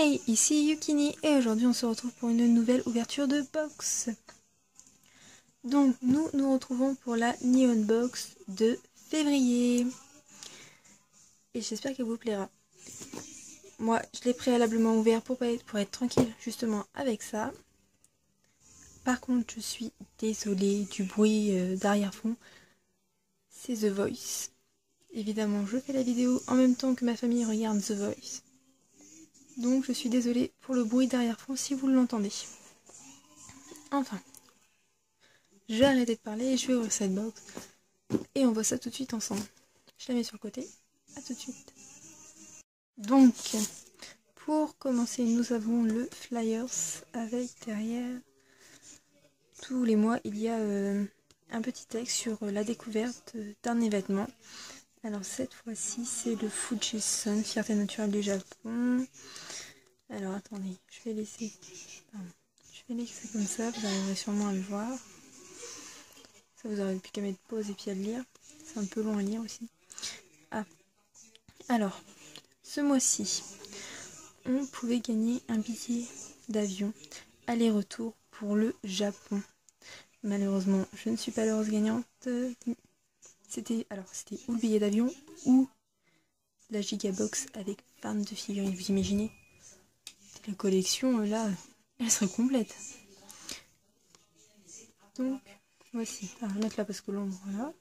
Hey, ici Yukini et aujourd'hui on se retrouve pour une nouvelle ouverture de box. Donc nous nous retrouvons pour la Neon Box de février. Et j'espère qu'elle vous plaira. Moi je l'ai préalablement ouvert pour être tranquille justement avec ça. Par contre je suis désolée du bruit d'arrière-fond. C'est The Voice. Évidemment je fais la vidéo en même temps que ma famille regarde The Voice. Donc je suis désolée pour le bruit d'arrière-fond si vous l'entendez. Enfin, je vais arrêter de parler et je vais ouvrir cette box. Et on voit ça tout de suite ensemble. Je la mets sur le côté. A tout de suite. Donc, pour commencer, nous avons le Flyers avec derrière, tous les mois, il y a un petit texte sur la découverte d'un événement. Alors cette fois-ci, c'est le Fujisan, fierté naturelle du Japon. Alors attendez, je vais laisser comme ça, vous arriverez sûrement à le voir. Ça vous aurez plus qu'à mettre pause et puis à le lire. C'est un peu long à lire aussi. Ah, alors, ce mois-ci, on pouvait gagner un billet d'avion aller-retour pour le Japon. Malheureusement, je ne suis pas l'heureuse gagnante. C'était ou le billet d'avion ou la Gigabox avec 22 figurines. Vous imaginez? La collection, là, elle serait complète. Donc, voici. Alors, je vais mettre là parce que l'ombre, voilà.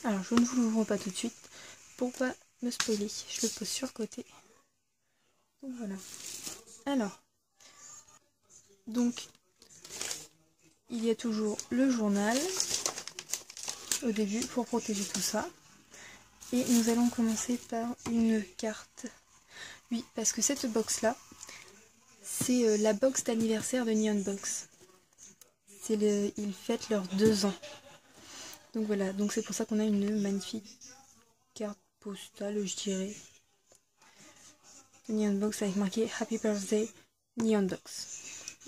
Alors, je ne vous l'ouvre pas tout de suite pour pas me spoiler. Je le pose sur le côté. Donc, voilà. Alors, donc, il y a toujours le journal au début pour protéger tout ça. Et nous allons commencer par une carte. Oui, parce que cette box-là, c'est la box d'anniversaire de Neon Box. Ils fêtent leurs 2 ans. Donc voilà, donc c'est pour ça qu'on a une magnifique carte postale, je dirais. De Neon Box avec marqué Happy Birthday Neon Box.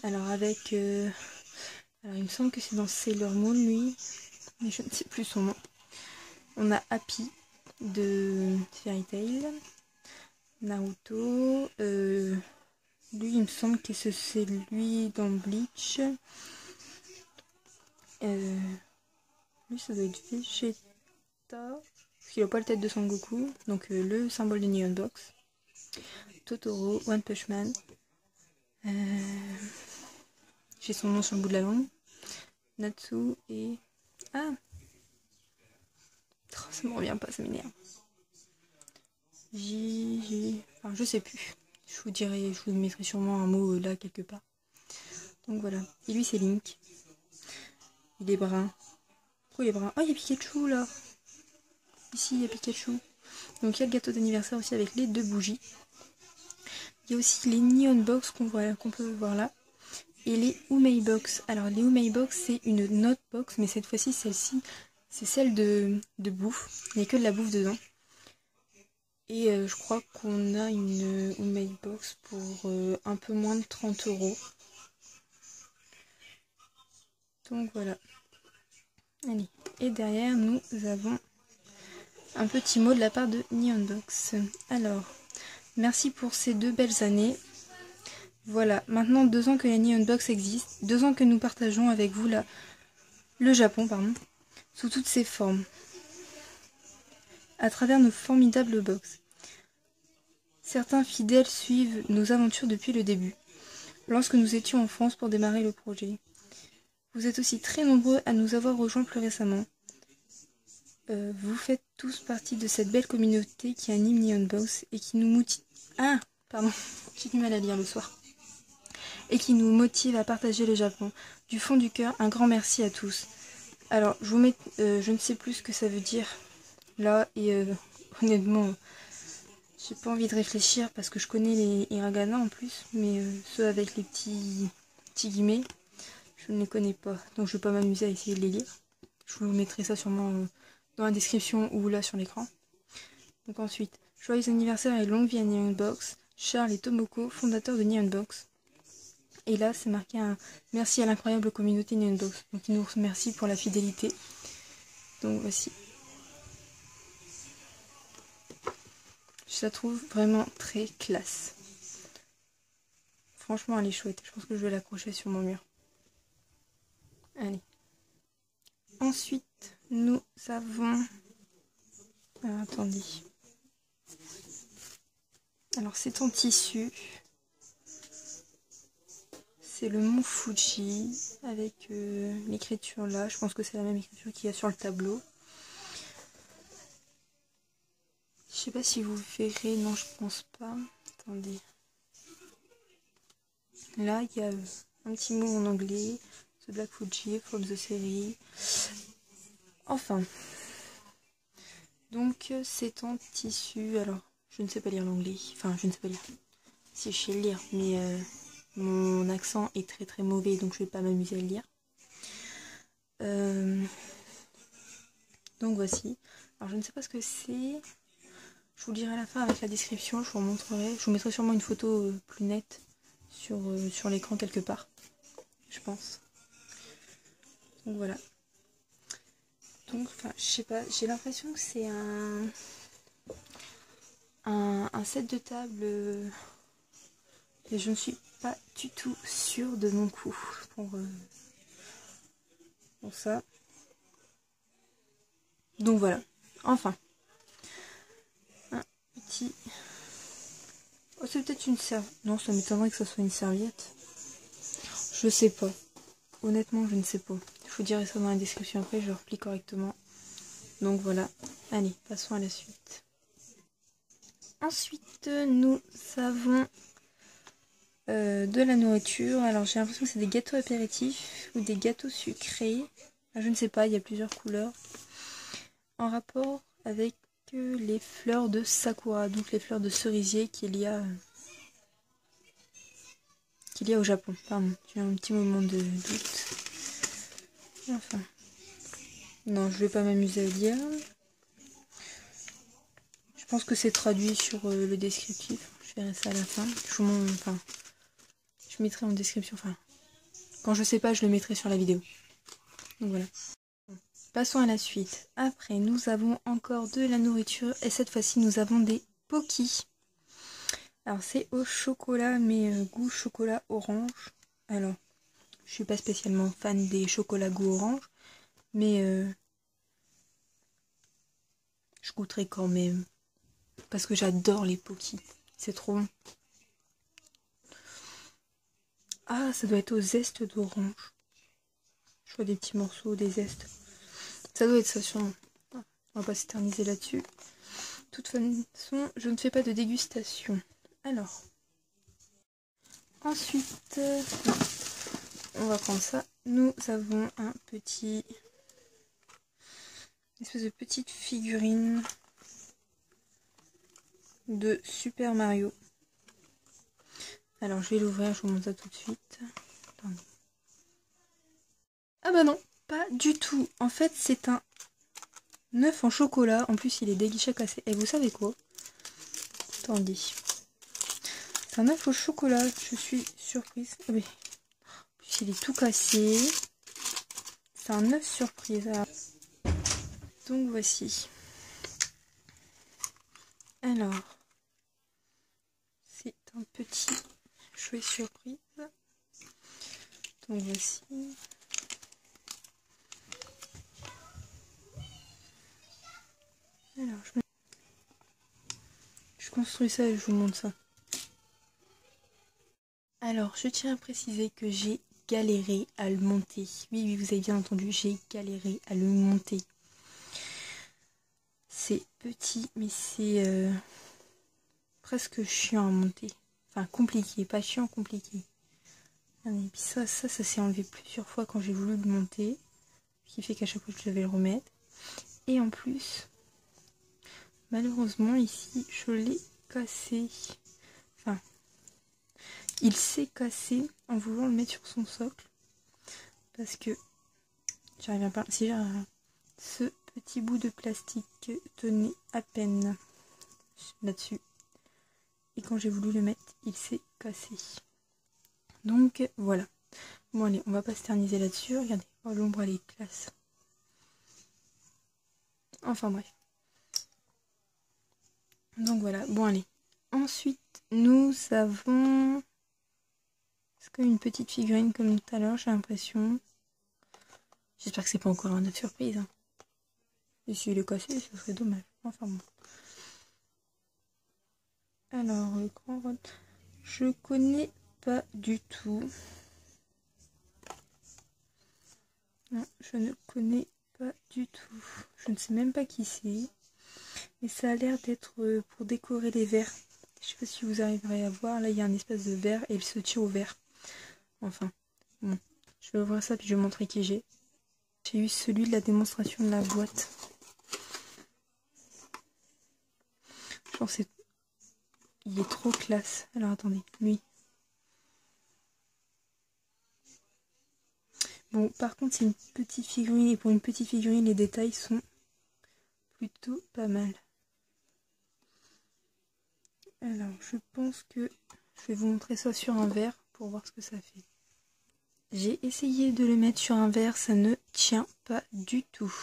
Alors avec... alors il me semble que c'est dans Sailor Moon lui, mais je ne sais plus son nom. On a Happy de Fairy Tail, Naruto, lui il me semble que c'est lui dans Bleach. Lui ça doit être Vegeta, parce qu'il n'a pas la tête de Son Goku, donc le symbole de Neon Box. Totoro, One Punch Man. J'ai son nom sur le bout de la langue. Natsu et... Ah, oh, ça me revient pas, ça m'énerve. Enfin, je sais plus. Je vous mettrai sûrement un mot là quelque part. Donc voilà. Et lui c'est Link. Il est brun. Pourquoi il est brun? Oh, il y a Pikachu là. Ici il y a Pikachu. Donc il y a le gâteau d'anniversaire aussi avec les 2 bougies. Il y a aussi les Neon Box qu'on peut voir là. Et les Umei Box. Alors les Umei Box c'est une note box, mais cette fois-ci celle-ci c'est celle de bouffe. Il n'y a que de la bouffe dedans. Et je crois qu'on a une Umei Box pour un peu moins de 30 €. Donc voilà. Allez. Et derrière nous avons un petit mot de la part de Neon Box. Alors, merci pour ces 2 belles années. Voilà, maintenant 2 ans que la Neon Box existe, 2 ans que nous partageons avec vous le Japon, sous toutes ses formes, à travers nos formidables box. Certains fidèles suivent nos aventures depuis le début, lorsque nous étions en France pour démarrer le projet. Vous êtes aussi très nombreux à nous avoir rejoints plus récemment. Vous faites tous partie de cette belle communauté qui anime Neon Box et qui nous motive... Ah, pardon, j'ai du mal à lire le soir. Et qui nous motive à partager le Japon. Du fond du cœur, un grand merci à tous. Alors, je vous mets... je ne sais plus ce que ça veut dire là, et honnêtement, j'ai pas envie de réfléchir parce que je connais les hiragana en plus, mais ceux avec les petits guillemets, je ne les connais pas. Donc je vais pas m'amuser à essayer de les lire. Je vous mettrai ça sûrement dans la description ou là sur l'écran. Donc ensuite, joyeux anniversaire et longue vie à Neon Box, Charles et Tomoko, fondateurs de Neon Box. Et là, c'est marqué un merci à l'incroyable communauté Neon Box. Donc, ils nous remercient pour la fidélité. Donc, voici. Je la trouve vraiment très classe. franchement, elle est chouette. Je pense que je vais l'accrocher sur mon mur. Allez. Ensuite, nous avons... Ah, attendez. Alors, c'est en tissu. C'est le mont Fuji avec l'écriture là. Je pense que c'est la même écriture qu'il y a sur le tableau. Je sais pas si vous verrez. Non, je pense pas. Attendez. Là, il y a un petit mot en anglais. The Black Fuji from the series. Enfin. Donc, c'est en tissu. Alors, je ne sais pas lire l'anglais. Enfin, je ne sais pas lire. Si je sais le lire, mais mon accent est très très mauvais, donc je vais pas m'amuser à le lire. Donc voici. Alors, je ne sais pas ce que c'est. Je vous le dirai à la fin avec la description. Je vous montrerai. Je vous mettrai sûrement une photo plus nette sur l'écran quelque part. Je pense. Donc voilà. Donc, enfin, je sais pas. J'ai l'impression que c'est un set de table. Et je ne suis pas du tout sûre de mon coup pour ça. Donc voilà. Enfin. Un petit... Oh, c'est peut-être une serviette. Non, ça m'étonnerait que ça soit une serviette. Je sais pas. Honnêtement, je ne sais pas. Je vous dirai ça dans la description après, je replie correctement. Donc voilà. Allez, passons à la suite. Ensuite, nous avons de la nourriture. Alors, j'ai l'impression que c'est des gâteaux apéritifs ou des gâteaux sucrés. Enfin, je ne sais pas, il y a plusieurs couleurs. En rapport avec les fleurs de sakura, donc les fleurs de cerisier qu'il y a au Japon. Pardon, j'ai un petit moment de doute. Enfin, non, je vais pas m'amuser à lire. Je pense que c'est traduit sur le descriptif. Je verrai ça à la fin. Je mettrai en description. Enfin, quand je sais pas, je le mettrai sur la vidéo. Donc voilà. Passons à la suite. Après, nous avons encore de la nourriture. Et cette fois-ci, nous avons des Pocky. Alors, c'est au chocolat, mais goût chocolat orange. Alors, je suis pas spécialement fan des chocolats goût orange. Mais je goûterai quand même. Parce que j'adore les Pocky. C'est trop bon. Ah, ça doit être au zeste d'orange. Je vois des petits morceaux, des zestes. Ça doit être ça sûrement. On va pas s'éterniser là-dessus. De toute façon, je ne fais pas de dégustation. Alors. Ensuite, on va prendre ça. Nous avons un petit... Une espèce de petite figurine de Super Mario. Alors, je vais l'ouvrir, je vous montre ça tout de suite. Attendez. Ah bah non, pas du tout. En fait, c'est un œuf en chocolat. En plus, il est déguiché cassé. Et vous savez quoi? Attendez. C'est un œuf au chocolat. Je suis surprise. Ah oui. En plus, il est tout cassé. C'est un œuf surprise. Alors. Donc, voici. Alors. C'est un petit jouet surprise. Donc, voici. Alors, je construis ça et je vous montre ça. Alors, je tiens à préciser que j'ai galéré à le monter. Oui, oui, vous avez bien entendu, j'ai galéré à le monter. C'est petit, mais c'est presque chiant à monter. Enfin, compliqué, pas chiant, compliqué. Et puis ça s'est enlevé plusieurs fois quand j'ai voulu le monter. Ce qui fait qu'à chaque fois, je devais le remettre. Et en plus, malheureusement, ici, je l'ai cassé. Enfin, il s'est cassé en voulant le mettre sur son socle. Parce que j'arrive pas. Si ce petit bout de plastique tenait à peine là-dessus. Et quand j'ai voulu le mettre, il s'est cassé. Donc voilà. Bon allez, on va pas s'éterniser là-dessus. Regardez, oh, l'ombre elle est classe. Enfin bref. Donc voilà, bon allez. Ensuite, nous avons C'est comme une petite figurine comme tout à l'heure, j'ai l'impression. J'espère que c'est pas encore un œuf surprise. Hein. Et s'il est cassé, ce serait dommage. Enfin bon. Alors, le grand rôle, je connais pas du tout. Non, je ne connais pas du tout. Je ne sais même pas qui c'est. Mais ça a l'air d'être pour décorer les verres. Je sais pas si vous arriverez à voir. Là, il y a un espèce de verre et il se tire au verre. Enfin, bon. Je vais ouvrir ça puis je vais montrer qui j'ai. J'ai eu celui de la démonstration de la boîte. Je pense que il est trop classe. Alors attendez, lui. Bon, par contre, c'est une petite figurine et pour une petite figurine, les détails sont plutôt pas mal. Alors, je pense que je vais vous montrer ça sur un verre pour voir ce que ça fait. J'ai essayé de le mettre sur un verre, ça ne tient pas du tout.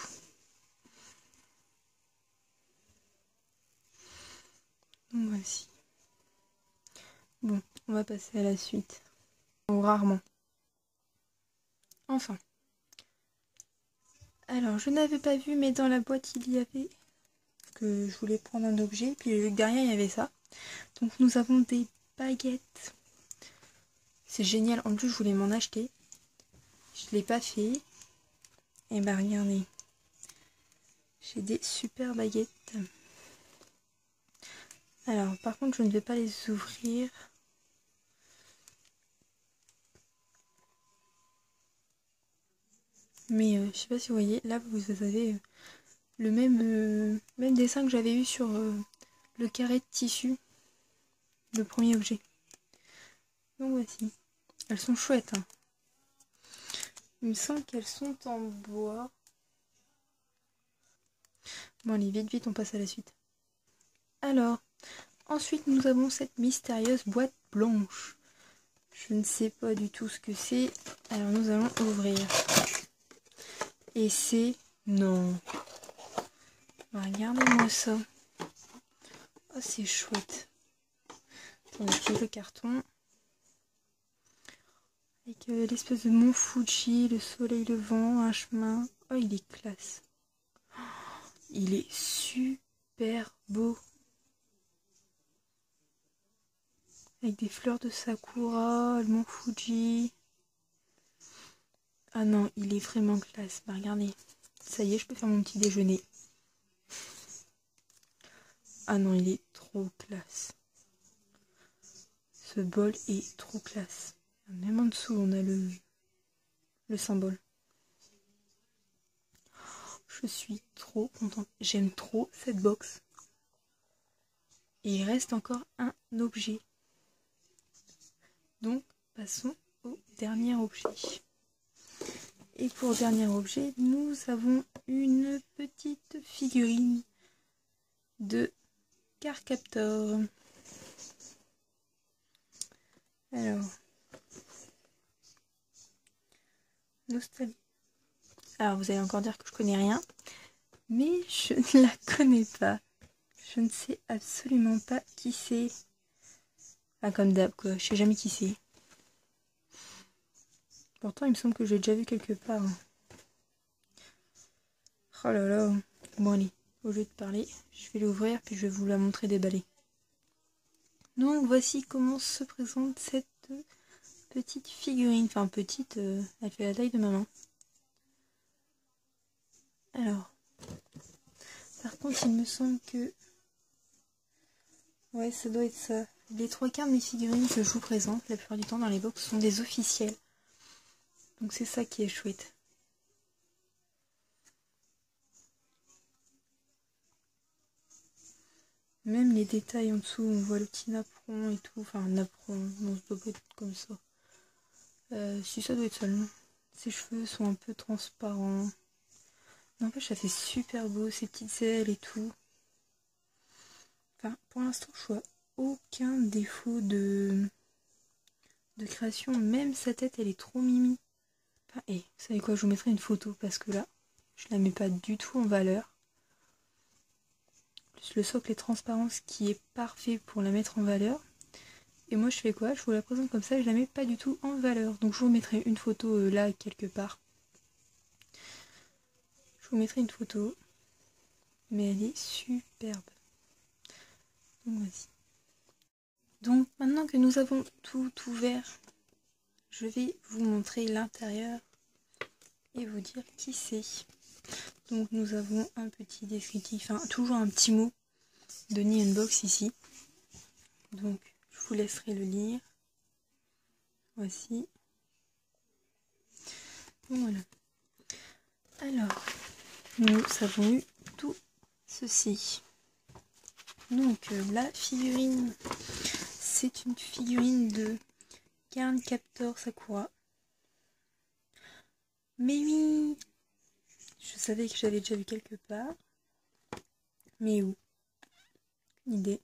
Donc voici. Bon, on va passer à la suite. Ou rarement. Enfin. Alors, je n'avais pas vu, mais dans la boîte, il y avait... que je voulais prendre un objet, puis derrière, il y avait ça. Donc, nous avons des baguettes. C'est génial. En plus, je voulais m'en acheter. Je ne l'ai pas fait. Et bah, regardez. J'ai des super baguettes. Alors, par contre, je ne vais pas les ouvrir. Mais je sais pas si vous voyez, là vous avez le même dessin que j'avais eu sur le carré de tissu, le premier objet. Donc voici. Elles sont chouettes. Hein. Il me semble qu'elles sont en bois. Bon allez, vite vite, on passe à la suite. Alors, ensuite nous avons cette mystérieuse boîte blanche. Je ne sais pas du tout ce que c'est. Alors nous allons ouvrir. Et c'est... Non. Regardez-moi ça. Oh, c'est chouette. Attendez, je tire le carton. Avec l'espèce de mont Fuji, le soleil levant, un chemin. Oh, il est classe. Oh, il est super beau. Avec des fleurs de sakura, le mont Fuji. Ah non, il est vraiment classe. Bah regardez. Ça y est, je peux faire mon petit déjeuner. Ah non, il est trop classe. Ce bol est trop classe. Même en dessous, on a le symbole. Je suis trop contente. J'aime trop cette box. Et il reste encore un objet. Donc, passons au dernier objet. Et pour dernier objet, nous avons une petite figurine de Carcaptor. Alors, nostalgie. Alors, vous allez encore dire que je connais rien, mais je ne la connais pas. Je ne sais absolument pas qui c'est. Ah, comme d'hab, quoi. Je sais jamais qui c'est. Pourtant, il me semble que j'ai déjà vu quelque part. Hein. Oh là là. Bon, allez, au lieu de parler, je vais l'ouvrir puis je vais vous la montrer déballée. Donc, voici comment se présente cette petite figurine. Enfin, petite, elle fait la taille de ma main. Alors, par contre, il me semble que... Ouais, ça doit être ça. Les 3/4 de mes figurines que je vous présente, la plupart du temps dans les box, sont des officielles. Donc c'est ça qui est chouette. Même les détails en dessous, on voit le petit napperon et tout. Enfin, napperon, non, ça doit pas être comme ça. Si ça doit être ça, non. Ses cheveux sont un peu transparents. N'empêche, ça fait super beau, ses petites ailes et tout. Enfin, pour l'instant, je vois aucun défaut de création. Même sa tête, elle est trop mimi. Enfin, et vous savez quoi, je vous mettrai une photo parce que là, je la mets pas du tout en valeur. Le socle est transparent, ce qui est parfait pour la mettre en valeur. Et moi je fais quoi? Je vous la présente comme ça, je la mets pas du tout en valeur. Donc je vous mettrai une photo là quelque part. Je vous mettrai une photo. Mais elle est superbe. Donc voici. Donc maintenant que nous avons tout ouvert, je vais vous montrer l'intérieur et vous dire qui c'est. Donc nous avons un petit descriptif, enfin toujours un petit mot de Neon Box ici. Donc je vous laisserai le lire. Voici. Donc, voilà. Alors, nous avons eu tout ceci. Donc la figurine, c'est une figurine de Card Captor Sakura. Mais oui, je savais que j'avais déjà vu quelque part. Mais où? Une idée.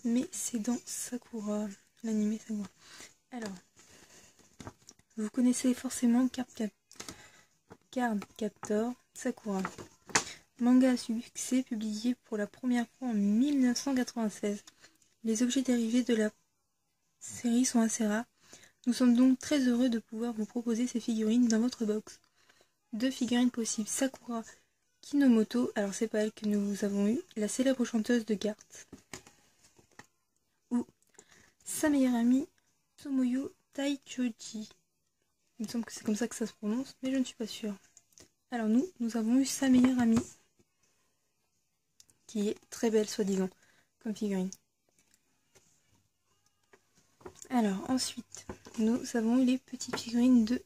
Mais c'est dans Sakura, l'anime Sakura. Alors, vous connaissez forcément Card Captor Sakura. Manga à succès publié pour la première fois en 1996. Les objets dérivés de la série sont assez rares. Nous sommes donc très heureux de pouvoir vous proposer ces figurines dans votre box. 2 figurines possibles. Sakura Kinomoto, alors c'est pas elle que nous avons eu, la célèbre chanteuse de cartes. Ou sa meilleure amie Tomoyo Taichoji. Il me semble que c'est comme ça que ça se prononce, mais je ne suis pas sûre. Alors nous avons eu sa meilleure amie, qui est très belle soi-disant, comme figurine. Alors ensuite, nous avons eu les petites figurines de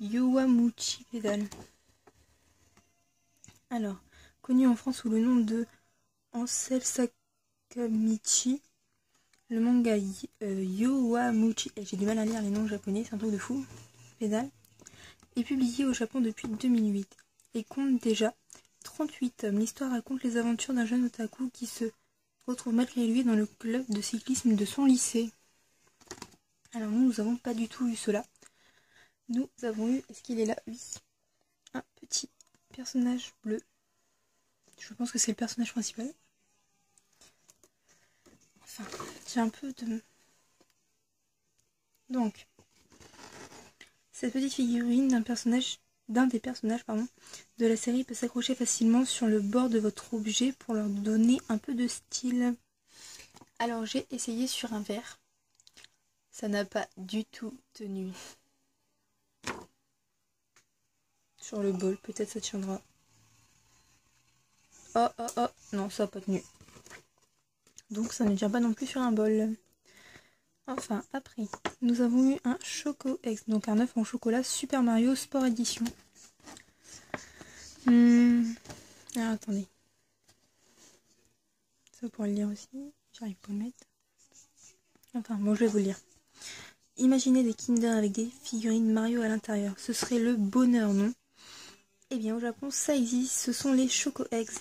Yowamuchi Pedal. Alors, connu en France sous le nom de Ansel Sakamichi, le manga Yowamuchi, j'ai du mal à lire les noms japonais, c'est un truc de fou, Pedal, est publié au Japon depuis 2008 et compte déjà 38 tomes. L'histoire raconte les aventures d'un jeune otaku qui se retrouve malgré lui dans le club de cyclisme de son lycée. Alors nous n'avons pas du tout eu cela. Nous avons eu, est-ce qu'il est là? Oui, un petit personnage bleu. Je pense que c'est le personnage principal. Enfin, j'ai un peu de... Donc, cette petite figurine d'un des personnages de la série peut s'accrocher facilement sur le bord de votre objet pour leur donner un peu de style. Alors j'ai essayé sur un verre. Ça n'a pas du tout tenu. Sur le bol, peut-être ça tiendra. Oh oh oh, non ça n'a pas tenu. Donc ça ne tient pas non plus sur un bol. Enfin, après, nous avons eu un Choco X, donc un œuf en chocolat Super Mario Sport Edition. Alors attendez. Ça pour le lire aussi. J'arrive pas à le mettre. Enfin, bon, je vais vous le lire. Imaginez des Kinder avec des figurines Mario à l'intérieur. Ce serait le bonheur, non? Eh bien, au Japon, ça existe. Ce sont les Choco Eggs.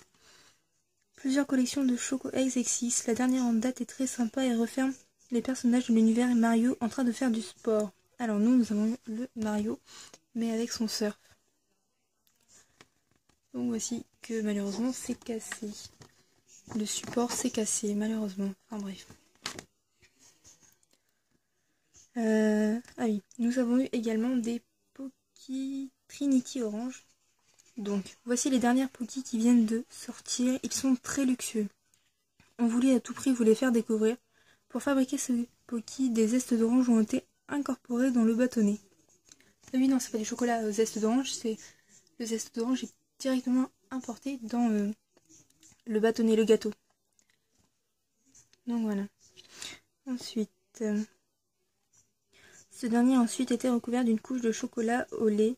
Plusieurs collections de Choco Eggs existent. La dernière en date est très sympa et referme les personnages de l'univers Mario en train de faire du sport. Alors nous avons le Mario, mais avec son surf. Donc voici que malheureusement c'est cassé. Le support s'est cassé, malheureusement. Enfin bref. Ah oui, nous avons eu également des Poki Trinity Orange. Donc, voici les dernières Poki qui viennent de sortir. Ils sont très luxueux. On voulait à tout prix vous les faire découvrir. Pour fabriquer ce Poki, des zestes d'orange ont été incorporés dans le bâtonnet. Ah oui, non, c'est pas du chocolat zeste d'orange, c'est le zeste d'orange est directement importé dans le bâtonnet, le gâteau. Donc voilà. Ensuite, ce dernier a ensuite été recouvert d'une couche de chocolat au lait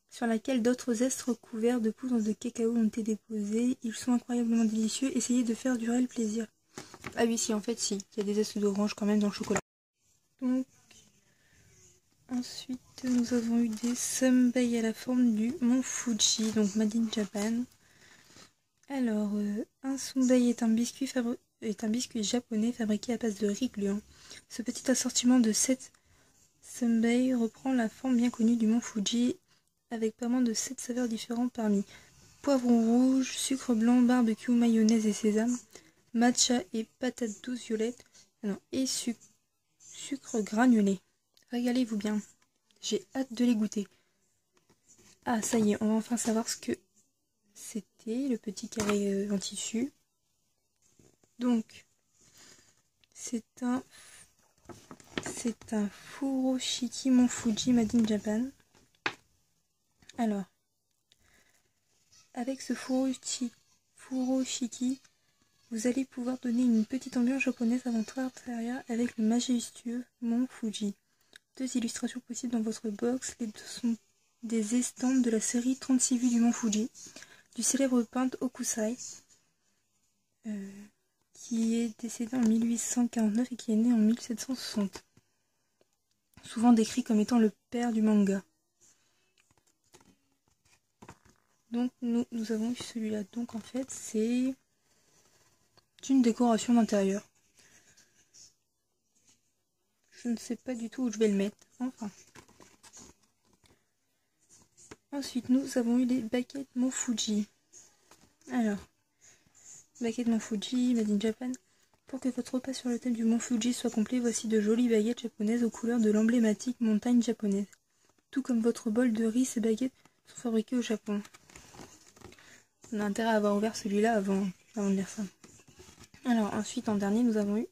sur laquelle d'autres zestes recouverts de poudre de cacao ont été déposés. Ils sont incroyablement délicieux. Essayez de faire durer le plaisir. Ah oui, si, en fait, si. Il y a des zestes d'orange quand même dans le chocolat. Donc, ensuite, nous avons eu des sundaes à la forme du mont Fuji, donc Made in Japan. Alors, un sundae est un biscuit japonais fabriqué à base de riz gluant. Ce petit assortiment de 7 sundae reprend la forme bien connue du mont Fuji avec pas moins de 7 saveurs différentes parmi poivron rouge, sucre blanc, barbecue, mayonnaise et sésame, matcha et patate douce violette. Non, et sucre granulé. Régalez-vous bien. J'ai hâte de les goûter. Ah, ça y est, on va enfin savoir ce que c'était, le petit carré en tissu. Donc, c'est un Furoshiki Mont Fuji Made in Japan. Alors, avec ce Furoshiki, vous allez pouvoir donner une petite ambiance japonaise à votre intérieur avec le majestueux Mont Fuji. 2 illustrations possibles dans votre box. Les deux sont des estampes de la série 36 vues du Mont Fuji, du célèbre peintre Hokusai, qui est décédé en 1849 et qui est né en 1760. Souvent décrit comme étant le père du manga. Donc nous avons eu celui-là. Donc en fait c'est une décoration d'intérieur. Je ne sais pas du tout où je vais le mettre. Enfin. Ensuite nous avons eu les baguettes Mont Fuji. Alors, baguettes Mont Fuji, Made in Japan. Pour que votre repas sur le thème du Mont Fuji soit complet, voici de jolies baguettes japonaises aux couleurs de l'emblématique montagne japonaise. Tout comme votre bol de riz, ces baguettes sont fabriquées au Japon. On a intérêt à avoir ouvert celui-là avant de lire ça. Alors ensuite en dernier nous avons eu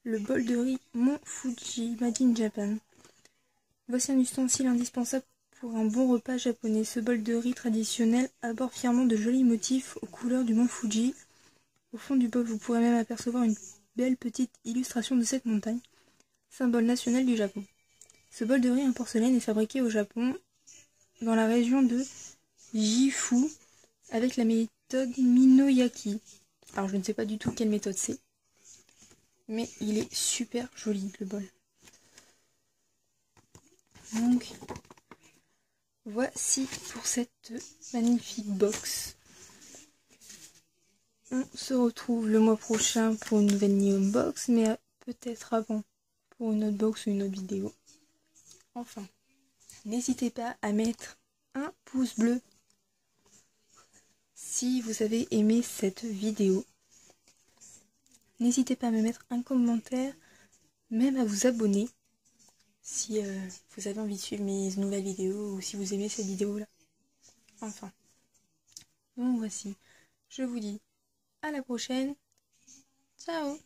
le bol de riz Mont Fuji Made in Japan. Voici un ustensile indispensable pour un bon repas japonais. Ce bol de riz traditionnel aborde fièrement de jolis motifs aux couleurs du Mont Fuji. Au fond du bol vous pourrez même apercevoir une belle petite illustration de cette montagne, symbole national du Japon. Ce bol de riz en porcelaine est fabriqué au Japon, dans la région de Gifu, avec la méthode Minoyaki. Alors je ne sais pas du tout quelle méthode c'est, mais il est super joli le bol. Donc voici pour cette magnifique box. On se retrouve le mois prochain pour une nouvelle Nihon Box, mais peut-être avant pour une autre box ou une autre vidéo. Enfin, n'hésitez pas à mettre un pouce bleu si vous avez aimé cette vidéo. N'hésitez pas à me mettre un commentaire, même à vous abonner si vous avez envie de suivre mes nouvelles vidéos ou si vous aimez cette vidéo-là. Enfin, donc voici, je vous dis à la prochaine. Ciao!